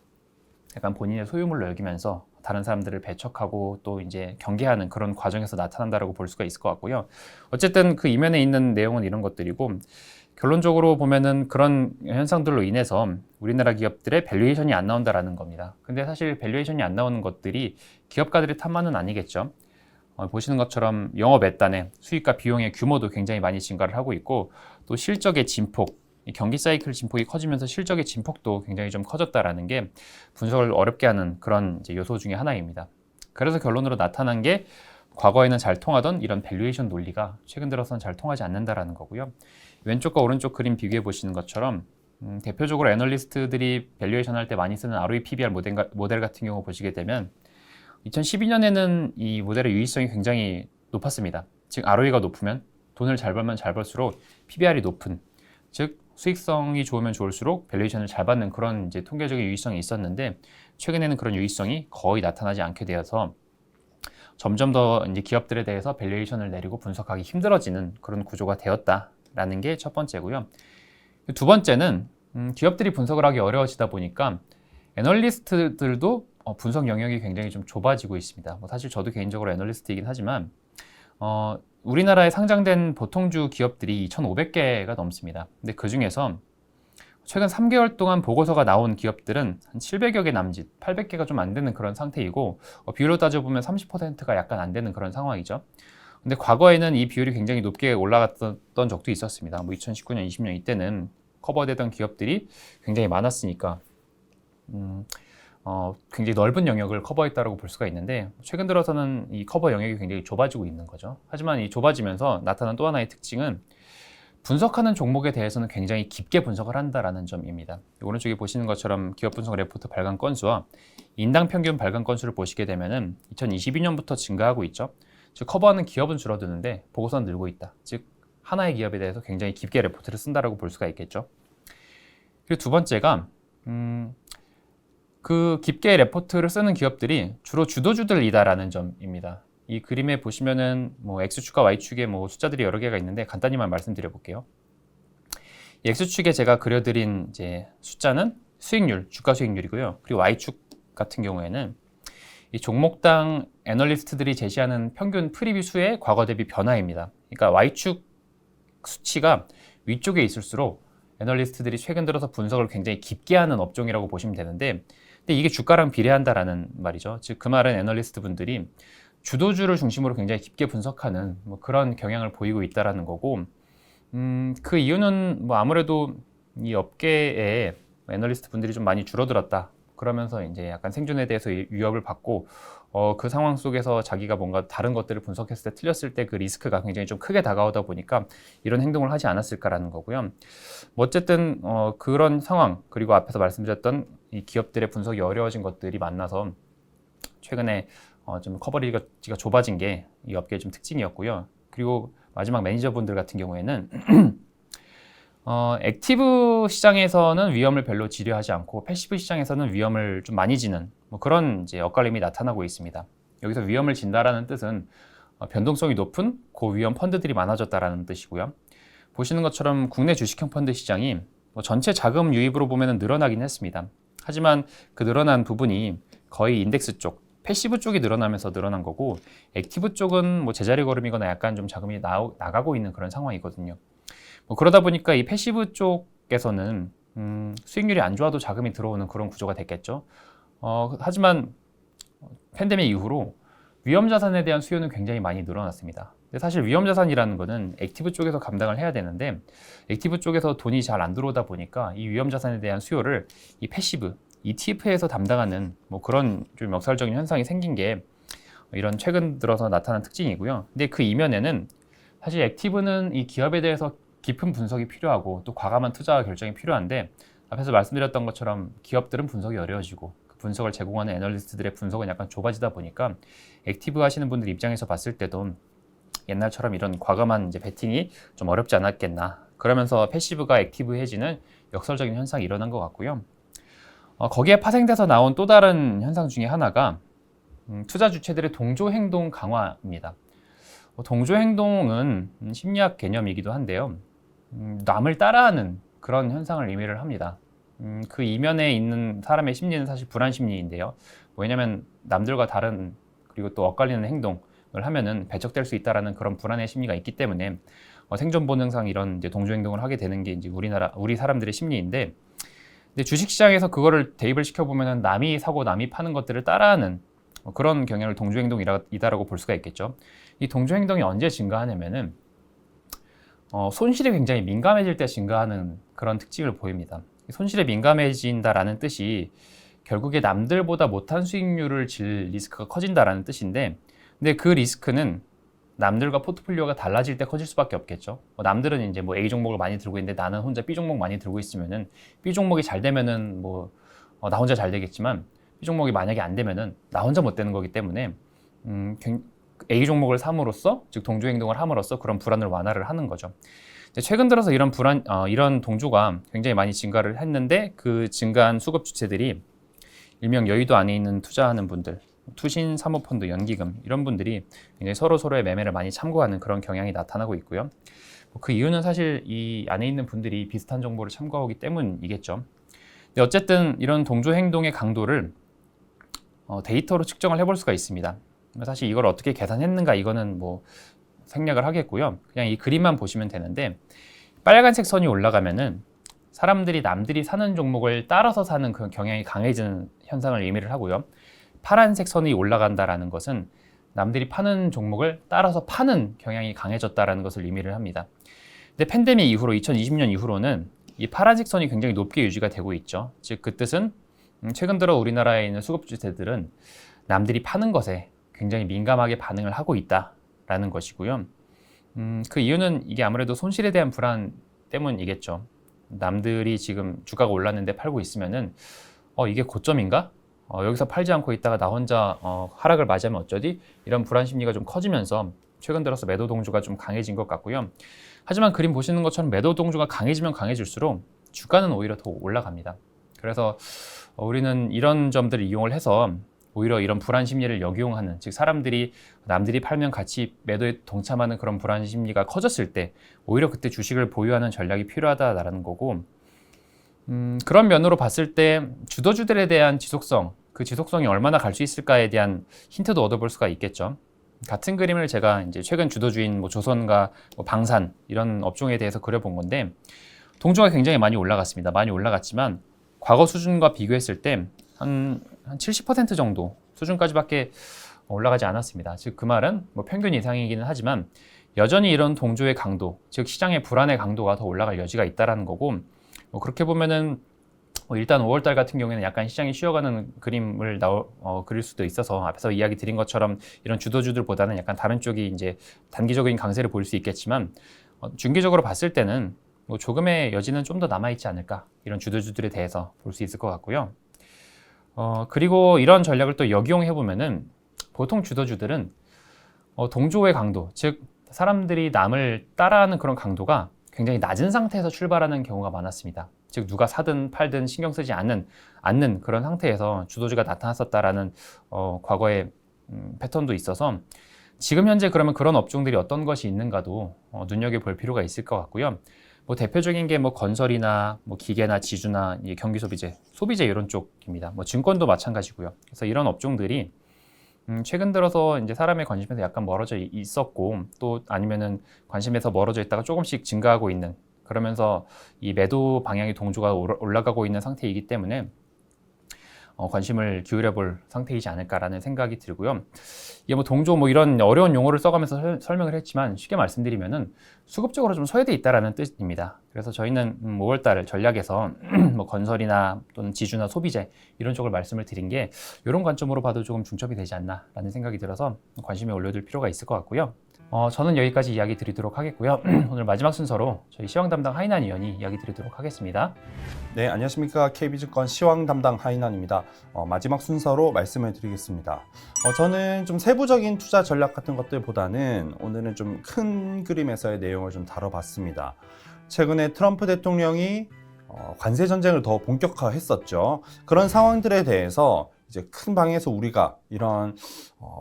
약간 본인의 소유물로 여기면서 다른 사람들을 배척하고 또 이제 경계하는 그런 과정에서 나타난다라고 볼 수가 있을 것 같고요. 어쨌든 그 이면에 있는 내용은 이런 것들이고 결론적으로 보면은 그런 현상들로 인해서 우리나라 기업들의 밸류에이션이 안 나온다라는 겁니다. 근데 사실 밸류에이션이 안 나오는 것들이 기업가들의 탓만은 아니겠죠. 보시는 것처럼 영업 애단의 수익과 비용의 규모도 굉장히 많이 증가를 하고 있고 또 실적의 진폭, 경기 사이클 진폭이 커지면서 실적의 진폭도 굉장히 좀 커졌다라는 게 분석을 어렵게 하는 그런 이제 요소 중에 하나입니다. 그래서 결론으로 나타난 게 과거에는 잘 통하던 이런 밸류에이션 논리가 최근 들어서는 잘 통하지 않는다라는 거고요. 왼쪽과 오른쪽 그림 비교해 보시는 것처럼 대표적으로 애널리스트들이 밸류에이션 할 때 많이 쓰는 ROE PBR 모델 같은 경우 보시게 되면 2012년에는 이 모델의 유의성이 굉장히 높았습니다. 즉 ROE가 높으면 돈을 잘 벌면 잘 벌수록 PBR이 높은, 즉 수익성이 좋으면 좋을수록 밸류에이션을 잘 받는 그런 이제 통계적인 유의성이 있었는데 최근에는 그런 유의성이 거의 나타나지 않게 되어서 점점 더 이제 기업들에 대해서 밸류에이션을 내리고 분석하기 힘들어지는 그런 구조가 되었다라는 게 첫 번째고요. 두 번째는 기업들이 분석을 하기 어려워지다 보니까 애널리스트들도 분석 영역이 굉장히 좀 좁아지고 있습니다. 뭐 사실 저도 개인적으로 애널리스트이긴 하지만 우리나라에 상장된 보통주 기업들이 2,500개가 넘습니다. 근데 그 중에서 최근 3개월 동안 보고서가 나온 기업들은 한 700여 개 남짓, 800개가 좀 안 되는 그런 상태이고 비율로 따져보면 30%가 약간 안 되는 그런 상황이죠. 근데 과거에는 이 비율이 굉장히 높게 올라갔던 적도 있었습니다. 뭐 2019년, 20년 이때는 커버되던 기업들이 굉장히 많았으니까 굉장히 넓은 영역을 커버했다고 볼 수가 있는데 최근 들어서는 이 커버 영역이 굉장히 좁아지고 있는 거죠. 하지만 이 좁아지면서 나타난 또 하나의 특징은 분석하는 종목에 대해서는 굉장히 깊게 분석을 한다라는 점입니다. 오른쪽에 보시는 것처럼 기업 분석 레포트 발간 건수와 인당 평균 발간 건수를 보시게 되면은 2022년부터 증가하고 있죠. 즉 커버하는 기업은 줄어드는데 보고서는 늘고 있다. 즉 하나의 기업에 대해서 굉장히 깊게 레포트를 쓴다라고 볼 수가 있겠죠. 그리고 두 번째가 그 깊게 레포트를 쓰는 기업들이 주로 주도주들이다라는 점입니다. 이 그림에 보시면은 뭐 X축과 Y축에 뭐 숫자들이 여러 개가 있는데 간단히만 말씀드려 볼게요. 이 X축에 제가 그려드린 이제 숫자는 수익률, 주가 수익률이고요. 그리고 Y축 같은 경우에는 이 종목당 애널리스트들이 제시하는 평균 프리뷰 수의 과거 대비 변화입니다. 그러니까 Y축 수치가 위쪽에 있을수록 애널리스트들이 최근 들어서 분석을 굉장히 깊게 하는 업종이라고 보시면 되는데 근데 이게 주가랑 비례한다라는 말이죠. 즉 그 말은 애널리스트 분들이 주도주를 중심으로 굉장히 깊게 분석하는 뭐 그런 경향을 보이고 있다라는 거고 그 이유는 뭐 아무래도 이 업계에 애널리스트 분들이 좀 많이 줄어들었다. 그러면서 이제 약간 생존에 대해서 위협을 받고 그 상황 속에서 자기가 뭔가 다른 것들을 분석했을 때 틀렸을 때 그 리스크가 굉장히 좀 크게 다가오다 보니까 이런 행동을 하지 않았을까라는 거고요. 뭐 어쨌든 그런 상황 그리고 앞에서 말씀드렸던 이 기업들의 분석이 어려워진 것들이 만나서 최근에 좀 커버리지가 좁아진 게 이 업계의 좀 특징이었고요. 그리고 마지막 매니저분들 같은 경우에는 액티브 시장에서는 위험을 별로 지려하지 않고 패시브 시장에서는 위험을 좀 많이 지는 뭐 그런 이제 엇갈림이 나타나고 있습니다. 여기서 위험을 진다라는 뜻은 변동성이 높은 고위험 펀드들이 많아졌다라는 뜻이고요. 보시는 것처럼 국내 주식형 펀드 시장이 전체 자금 유입으로 보면 늘어나긴 했습니다. 하지만 그 늘어난 부분이 거의 인덱스 쪽, 패시브 쪽이 늘어나면서 늘어난 거고, 액티브 쪽은 제자리 걸음이거나 약간 좀 자금이 나가고 있는 그런 상황이거든요. 그러다 보니까 이 패시브 쪽에서는 수익률이 안 좋아도 자금이 들어오는 그런 구조가 됐겠죠. 하지만 팬데믹 이후로 위험자산에 대한 수요는 굉장히 많이 늘어났습니다. 근데 사실 위험자산이라는 거는 액티브 쪽에서 감당을 해야 되는데, 액티브 쪽에서 돈이 잘 안 들어오다 보니까 이 위험자산에 대한 수요를 이 패시브, ETF에서 담당하는 그런 좀 역설적인 현상이 생긴 게 이런 최근 들어서 나타난 특징이고요. 근데 그 이면에는 사실 액티브는 이 기업에 대해서 깊은 분석이 필요하고 또 과감한 투자 결정이 필요한데, 앞에서 말씀드렸던 것처럼 기업들은 분석이 어려워지고 그 분석을 제공하는 애널리스트들의 분석은 약간 좁아지다 보니까 액티브 하시는 분들 입장에서 봤을 때도 옛날처럼 이런 과감한 베팅이 좀 어렵지 않았겠나. 그러면서 패시브가 액티브해지는 역설적인 현상이 일어난 것 같고요. 거기에 파생돼서 나온 또 다른 현상 중에 하나가 투자 주체들의 동조 행동 강화입니다. 동조 행동은 심리학 개념이기도 한데요. 남을 따라하는 그런 현상을 의미를 합니다. 그 이면에 있는 사람의 심리는 사실 불안 심리인데요. 왜냐하면 남들과 다른 그리고 또 엇갈리는 행동을 하면은 배척될 수 있다라는 그런 불안의 심리가 있기 때문에 생존 본능상 이런 동조 행동을 하게 되는 게 우리 사람들의 심리인데, 근데 주식시장에서 그거를 대입을 시켜보면 남이 사고 남이 파는 것들을 따라하는 그런 경향을 동조행동이다라고 볼 수가 있겠죠. 이 동조행동이 언제 증가하냐면은 손실에 굉장히 민감해질 때 증가하는 그런 특징을 보입니다. 손실에 민감해진다라는 뜻이 결국에 남들보다 못한 수익률을 질 리스크가 커진다라는 뜻인데, 근데 그 리스크는 남들과 포트폴리오가 달라질 때 커질 수밖에 없겠죠. 남들은 A 종목을 많이 들고 있는데 나는 혼자 B 종목 많이 들고 있으면은 B 종목이 잘 되면은 나 혼자 잘 되겠지만 B 종목이 만약에 안 되면은 나 혼자 못 되는 거기 때문에 A 종목을 삼으로써, 즉 동조 행동을 함으로써 그런 불안을 완화를 하는 거죠. 최근 들어서 이런 동조가 굉장히 많이 증가를 했는데, 그 증가한 수급 주체들이 일명 여의도 안에 있는 투자하는 분들, 투신, 사모펀드, 연기금 이런 분들이 굉장히 서로의 매매를 많이 참고하는 그런 경향이 나타나고 있고요. 그 이유는 사실 이 안에 있는 분들이 비슷한 정보를 참고하기 때문이겠죠. 근데 어쨌든 이런 동조 행동의 강도를 데이터로 측정을 해볼 수가 있습니다. 사실 이걸 어떻게 계산했는가 이거는 생략을 하겠고요. 그냥 이 그림만 보시면 되는데, 빨간색 선이 올라가면은 사람들이 남들이 사는 종목을 따라서 사는 그 경향이 강해지는 현상을 의미를 하고요. 파란색 선이 올라간다라는 것은 남들이 파는 종목을 따라서 파는 경향이 강해졌다라는 것을 의미를 합니다. 근데 팬데믹 이후로 2020년 이후로는 이 파란색 선이 굉장히 높게 유지가 되고 있죠. 즉 그 뜻은 최근 들어 우리나라에 있는 수급주체들은 남들이 파는 것에 굉장히 민감하게 반응을 하고 있다라는 것이고요. 그 이유는 이게 아무래도 손실에 대한 불안 때문이겠죠. 남들이 지금 주가가 올랐는데 팔고 있으면은 이게 고점인가? 여기서 팔지 않고 있다가 나 혼자 하락을 맞이하면 어쩌지? 이런 불안 심리가 좀 커지면서 최근 들어서 매도 동조가 좀 강해진 것 같고요. 하지만 그림 보시는 것처럼 매도 동조가 강해지면 강해질수록 주가는 오히려 더 올라갑니다. 그래서 우리는 이런 점들을 이용을 해서 오히려 이런 불안 심리를 역이용하는, 즉 사람들이 남들이 팔면 같이 매도에 동참하는 그런 불안 심리가 커졌을 때 오히려 그때 주식을 보유하는 전략이 필요하다라는 거고, 그런 면으로 봤을 때 주도주들에 대한 지속성, 그 지속성이 얼마나 갈 수 있을까에 대한 힌트도 얻어볼 수가 있겠죠. 같은 그림을 제가 최근 주도주인 조선과 방산 이런 업종에 대해서 그려본 건데, 동조가 굉장히 많이 올라갔습니다. 많이 올라갔지만 과거 수준과 비교했을 때 한 70% 정도 수준까지밖에 올라가지 않았습니다. 즉 그 말은 평균 이상이기는 하지만 여전히 이런 동조의 강도, 즉 시장의 불안의 강도가 더 올라갈 여지가 있다라는 거고, 그렇게 보면은 일단 5월달 같은 경우에는 약간 시장이 쉬어가는 그림을 그릴 수도 있어서 앞에서 이야기 드린 것처럼 이런 주도주들보다는 약간 다른 쪽이 단기적인 강세를 보일 수 있겠지만, 중기적으로 봤을 때는 조금의 여지는 좀 더 남아있지 않을까, 이런 주도주들에 대해서 볼 수 있을 것 같고요. 그리고 이런 전략을 또 역이용해보면은 보통 주도주들은 동조의 강도, 즉 사람들이 남을 따라하는 그런 강도가 굉장히 낮은 상태에서 출발하는 경우가 많았습니다. 즉 누가 사든 팔든 신경 쓰지 않는 그런 상태에서 주도주가 나타났었다라는 과거의 패턴도 있어서, 지금 현재 그러면 그런 업종들이 어떤 것이 있는가도 눈여겨볼 필요가 있을 것 같고요. 뭐 대표적인 게 뭐 건설이나 뭐 기계나 지주나 경기 소비재 이런 쪽입니다. 뭐 증권도 마찬가지고요. 그래서 이런 업종들이 최근 들어서 이제 사람의 관심에서 약간 멀어져 있었고 또 아니면은 관심에서 멀어져 있다가 조금씩 증가하고 있는 그러면서 이 매도 방향의 동조가 올라가고 있는 상태이기 때문에 관심을 기울여 볼 상태이지 않을까라는 생각이 들고요. 이게 뭐 동조 뭐 이런 어려운 용어를 써가면서 설명을 했지만 쉽게 말씀드리면은 수급적으로 좀 소외돼 있다라는 뜻입니다. 그래서 저희는 5월달 전략에서 뭐 건설이나 또는 지주나 소비재 이런 쪽을 말씀을 드린 게 이런 관점으로 봐도 조금 중첩이 되지 않나라는 생각이 들어서 관심에 올려둘 필요가 있을 것 같고요. 저는 여기까지 이야기 드리도록 하겠고요. 오늘 마지막 순서로 저희 시황 담당 하인한 위원이 이야기 드리도록 하겠습니다. 네, 안녕하십니까. KB증권 시황 담당 하인환입니다. 마지막 순서로 말씀을 드리겠습니다. 저는 좀 세부적인 투자 전략 같은 것들보다는 오늘은 좀 큰 그림에서의 내용을 좀 다뤄봤습니다. 최근에 트럼프 대통령이 관세 전쟁을 더 본격화했었죠. 그런 상황들에 대해서 이제 큰 방에서 우리가 이런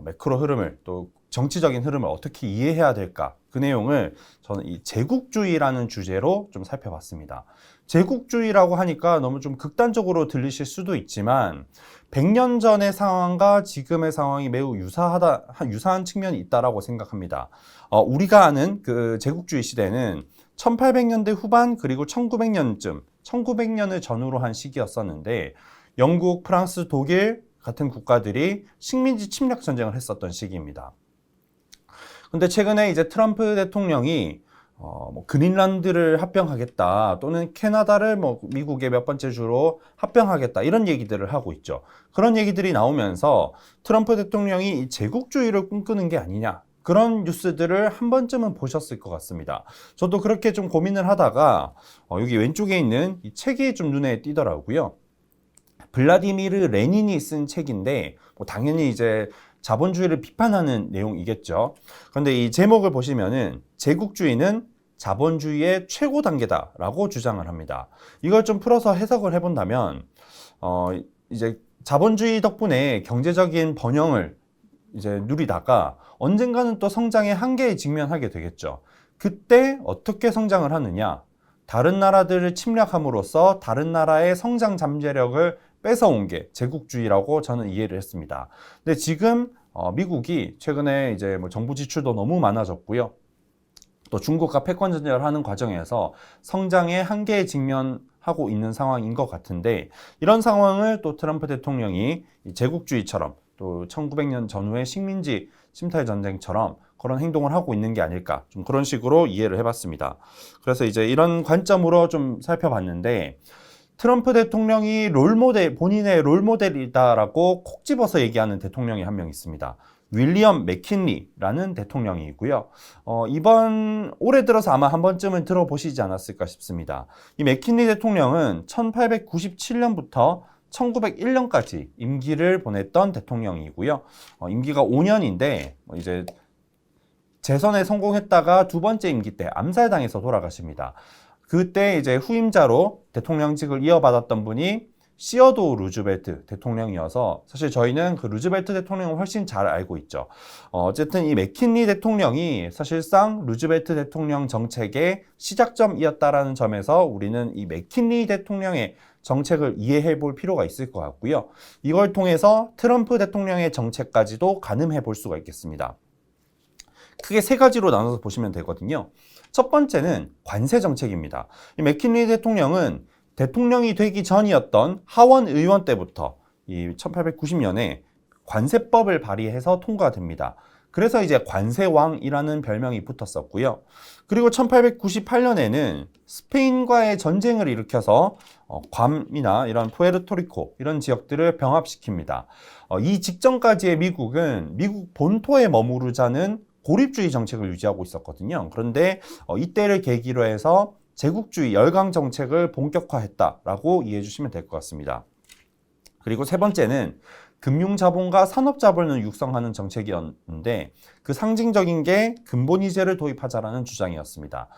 매크로 흐름을 또 정치적인 흐름을 어떻게 이해해야 될까? 그 내용을 저는 이 제국주의라는 주제로 좀 살펴봤습니다. 제국주의라고 하니까 너무 좀 극단적으로 들리실 수도 있지만 100년 전의 상황과 지금의 상황이 매우 유사한 측면이 있다라고 생각합니다. 우리가 아는 그 제국주의 시대는 1800년대 후반 그리고 1900년을 전후로 한 시기였었는데 영국, 프랑스, 독일 같은 국가들이 식민지 침략 전쟁을 했었던 시기입니다. 근데 최근에 이제 트럼프 대통령이 뭐 그린란드를 합병하겠다 또는 캐나다를 뭐 미국의 몇 번째 주로 합병하겠다 이런 얘기들을 하고 있죠. 그런 얘기들이 나오면서 트럼프 대통령이 이 제국주의를 꿈꾸는 게 아니냐 그런 뉴스들을 한 번쯤은 보셨을 것 같습니다. 저도 그렇게 좀 고민을 하다가 여기 왼쪽에 있는 이 책이 좀 눈에 띄더라고요. 블라디미르 레닌이 쓴 책인데 뭐 당연히 이제 자본주의를 비판하는 내용이겠죠. 그런데 이 제목을 보시면은 제국주의는 자본주의의 최고 단계다라고 주장을 합니다. 이걸 좀 풀어서 해석을 해본다면 이제 자본주의 덕분에 경제적인 번영을 이제 누리다가 언젠가는 또 성장의 한계에 직면하게 되겠죠. 그때 어떻게 성장을 하느냐? 다른 나라들을 침략함으로써 다른 나라의 성장 잠재력을 뺏어온 게 제국주의라고 저는 이해를 했습니다. 근데 지금 미국이 최근에 이제 뭐 정부 지출도 너무 많아졌고요. 또 중국과 패권 전쟁을 하는 과정에서 성장의 한계에 직면하고 있는 상황인 것 같은데 이런 상황을 또 트럼프 대통령이 제국주의처럼 또 1900년 전후의 식민지 침탈 전쟁처럼 그런 행동을 하고 있는 게 아닐까 좀 그런 식으로 이해를 해봤습니다. 그래서 이제 이런 관점으로 좀 살펴봤는데 트럼프 대통령이 본인의 롤모델이다라고 콕 집어서 얘기하는 대통령이 한 명 있습니다. 윌리엄 맥킨리라는 대통령이고요. 올해 들어서 아마 한 번쯤은 들어보시지 않았을까 싶습니다. 이 맥킨리 대통령은 1897년부터 1901년까지 임기를 보냈던 대통령이고요. 임기가 5년인데 이제 재선에 성공했다가 두 번째 임기 때 암살당해서 돌아가십니다. 그때 이제 후임자로 대통령직을 이어받았던 분이 시어도 루즈벨트 대통령이어서 사실 저희는 그 루즈벨트 대통령을 훨씬 잘 알고 있죠. 어쨌든 이 맥킨리 대통령이 사실상 루즈벨트 대통령 정책의 시작점이었다라는 점에서 우리는 이 맥킨리 대통령의 정책을 이해해 볼 필요가 있을 것 같고요. 이걸 통해서 트럼프 대통령의 정책까지도 가늠해 볼 수가 있겠습니다. 크게 세 가지로 나눠서 보시면 되거든요. 첫 번째는 관세 정책입니다. 이 맥킨리 대통령은 대통령이 되기 전이었던 하원 의원 때부터 이 1890년에 관세법을 발의해서 통과됩니다. 그래서 이제 관세왕이라는 별명이 붙었었고요. 그리고 1898년에는 스페인과의 전쟁을 일으켜서 괌이나 이런 푸에르토리코 이런 지역들을 병합시킵니다. 이 직전까지의 미국은 미국 본토에 머무르자는 고립주의 정책을 유지하고 있었거든요. 그런데 이때를 계기로 해서 제국주의 열강 정책을 본격화했다라고 이해해 주시면 될 것 같습니다. 그리고 세 번째는 금융자본과 산업자본을 육성하는 정책이었는데 그 상징적인 게 근본이제를 도입하자라는 주장이었습니다.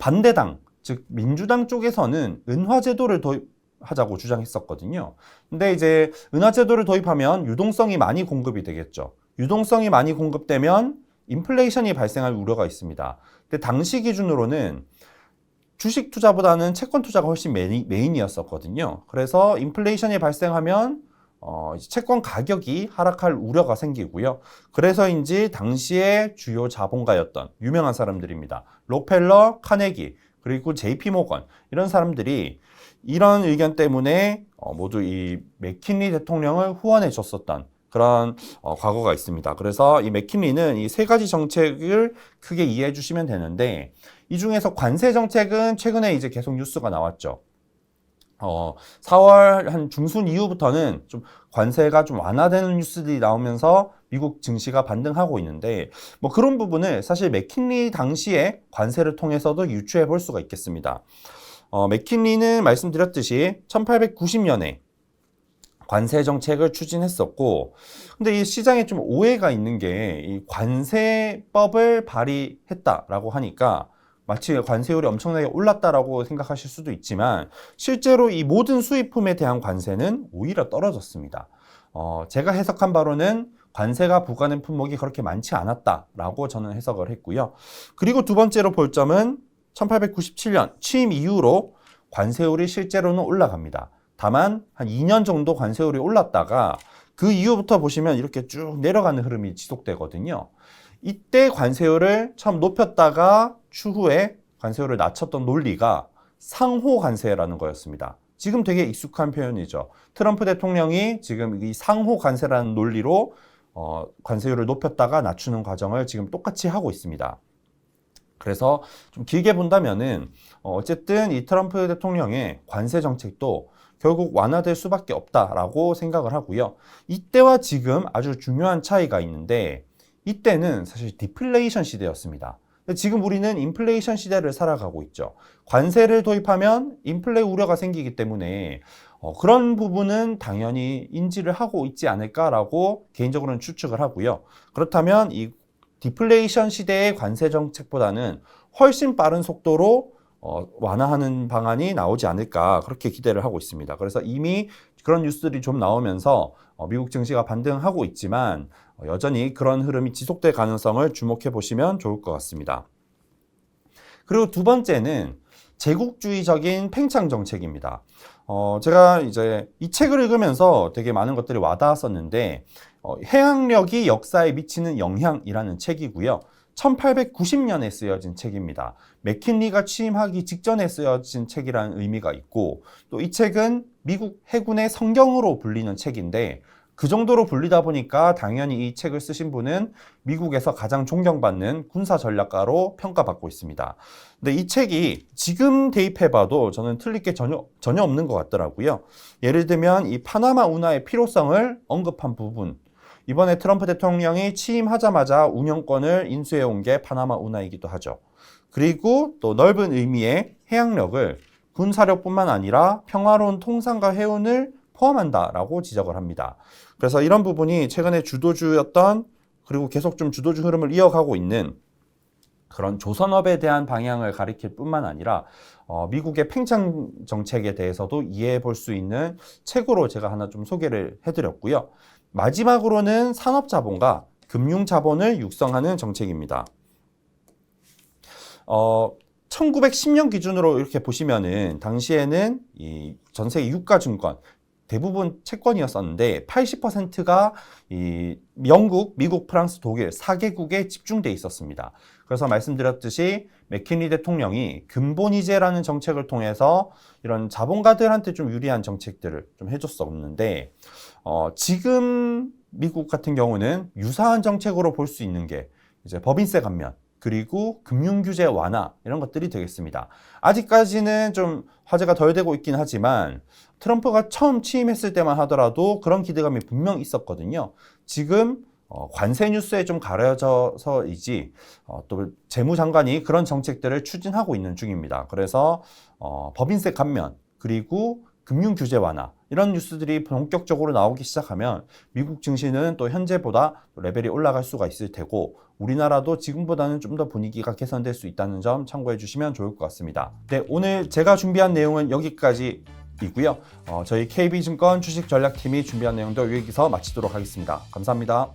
반대당, 즉 민주당 쪽에서는 은화제도를 도입하자고 주장했었거든요. 근데 이제 은화제도를 도입하면 유동성이 많이 공급이 되겠죠. 유동성이 많이 공급되면 인플레이션이 발생할 우려가 있습니다. 근데 당시 기준으로는 주식 투자보다는 채권 투자가 훨씬 메인이었었거든요. 그래서 인플레이션이 발생하면 채권 가격이 하락할 우려가 생기고요. 그래서인지 당시에 주요 자본가였던 유명한 사람들입니다. 록펠러, 카네기, 그리고 JP 모건 이런 사람들이 이런 의견 때문에 모두 이 맥킨리 대통령을 후원해 줬었던 그런 과거가 있습니다. 그래서 이 맥킨리는 이 세 가지 정책을 크게 이해해 주시면 되는데, 이 중에서 관세 정책은 최근에 이제 계속 뉴스가 나왔죠. 4월 한 중순 이후부터는 좀 관세가 좀 완화되는 뉴스들이 나오면서 미국 증시가 반등하고 있는데, 뭐 그런 부분을 사실 맥킨리 당시에 관세를 통해서도 유추해 볼 수가 있겠습니다. 맥킨리는 말씀드렸듯이 1890년에 관세 정책을 추진했었고, 근데 이 시장에 좀 오해가 있는 게 이 관세법을 발의했다라고 하니까 마치 관세율이 엄청나게 올랐다라고 생각하실 수도 있지만, 실제로 이 모든 수입품에 대한 관세는 오히려 떨어졌습니다. 제가 해석한 바로는 관세가 부과된 품목이 그렇게 많지 않았다라고 저는 해석을 했고요. 그리고 두 번째로 볼 점은 1897년 취임 이후로 관세율이 실제로는 올라갑니다. 다만 한 2년 정도 관세율이 올랐다가 그 이후부터 보시면 이렇게 쭉 내려가는 흐름이 지속되거든요. 이때 관세율을 처음 높였다가 추후에 관세율을 낮췄던 논리가 상호 관세라는 거였습니다. 지금 되게 익숙한 표현이죠. 트럼프 대통령이 지금 이 상호 관세라는 논리로 관세율을 높였다가 낮추는 과정을 지금 똑같이 하고 있습니다. 그래서 좀 길게 본다면은 어쨌든 이 트럼프 대통령의 관세 정책도 결국 완화될 수밖에 없다라고 생각을 하고요. 이때와 지금 아주 중요한 차이가 있는데, 이때는 사실 디플레이션 시대였습니다. 지금 우리는 인플레이션 시대를 살아가고 있죠. 관세를 도입하면 인플레 우려가 생기기 때문에 그런 부분은 당연히 인지를 하고 있지 않을까라고 개인적으로는 추측을 하고요. 그렇다면 이 디플레이션 시대의 관세 정책보다는 훨씬 빠른 속도로 완화하는 방안이 나오지 않을까, 그렇게 기대를 하고 있습니다. 그래서 이미 그런 뉴스들이 좀 나오면서 미국 증시가 반등하고 있지만 여전히 그런 흐름이 지속될 가능성을 주목해 보시면 좋을 것 같습니다. 그리고 두 번째는 제국주의적인 팽창 정책입니다. 제가 이제 이 책을 읽으면서 되게 많은 것들이 와닿았었는데, 해양력이 역사에 미치는 영향이라는 책이고요. 1890년에 쓰여진 책입니다. 맥킨리가 취임하기 직전에 쓰여진 책이라는 의미가 있고, 또 이 책은 미국 해군의 성경으로 불리는 책인데, 그 정도로 불리다 보니까 당연히 이 책을 쓰신 분은 미국에서 가장 존경받는 군사 전략가로 평가받고 있습니다. 근데 이 책이 지금 대입해봐도 저는 틀릴 게 전혀 없는 것 같더라고요. 예를 들면 이 파나마 운하의 필요성을 언급한 부분, 이번에 트럼프 대통령이 취임하자마자 운영권을 인수해온 게 파나마 운하이기도 하죠. 그리고 또 넓은 의미의 해양력을 군사력뿐만 아니라 평화로운 통상과 해운을 포함한다라고 지적을 합니다. 그래서 이런 부분이 최근에 주도주였던, 그리고 계속 좀 주도주 흐름을 이어가고 있는 그런 조선업에 대한 방향을 가리킬 뿐만 아니라 미국의 팽창 정책에 대해서도 이해해 볼 수 있는 책으로 제가 하나 좀 소개를 해드렸고요. 마지막으로는 산업자본과 금융자본을 육성하는 정책입니다. 1910년 기준으로 이렇게 보시면은 당시에는 이 전 세계 유가증권 대부분 채권이었었는데 80%가 이 영국, 미국, 프랑스, 독일 4개국에 집중돼 있었습니다. 그래서 말씀드렸듯이 맥킨리 대통령이 근본이제라는 정책을 통해서 이런 자본가들한테 좀 유리한 정책들을 좀 해줬었는데, 지금 미국 같은 경우는 유사한 정책으로 볼 수 있는 게 이제 법인세 감면, 그리고 금융규제 완화, 이런 것들이 되겠습니다. 아직까지는 좀 화제가 덜 되고 있긴 하지만 트럼프가 처음 취임했을 때만 하더라도 그런 기대감이 분명 있었거든요. 지금 관세 뉴스에 좀 가려져서이지 또 재무장관이 그런 정책들을 추진하고 있는 중입니다. 그래서 법인세 감면, 그리고 금융규제 완화, 이런 뉴스들이 본격적으로 나오기 시작하면 미국 증시는 또 현재보다 레벨이 올라갈 수가 있을 테고, 우리나라도 지금보다는 좀 더 분위기가 개선될 수 있다는 점 참고해 주시면 좋을 것 같습니다. 네, 오늘 제가 준비한 내용은 여기까지이고요. 저희 KB증권 주식전략팀이 준비한 내용도 여기서 마치도록 하겠습니다. 감사합니다.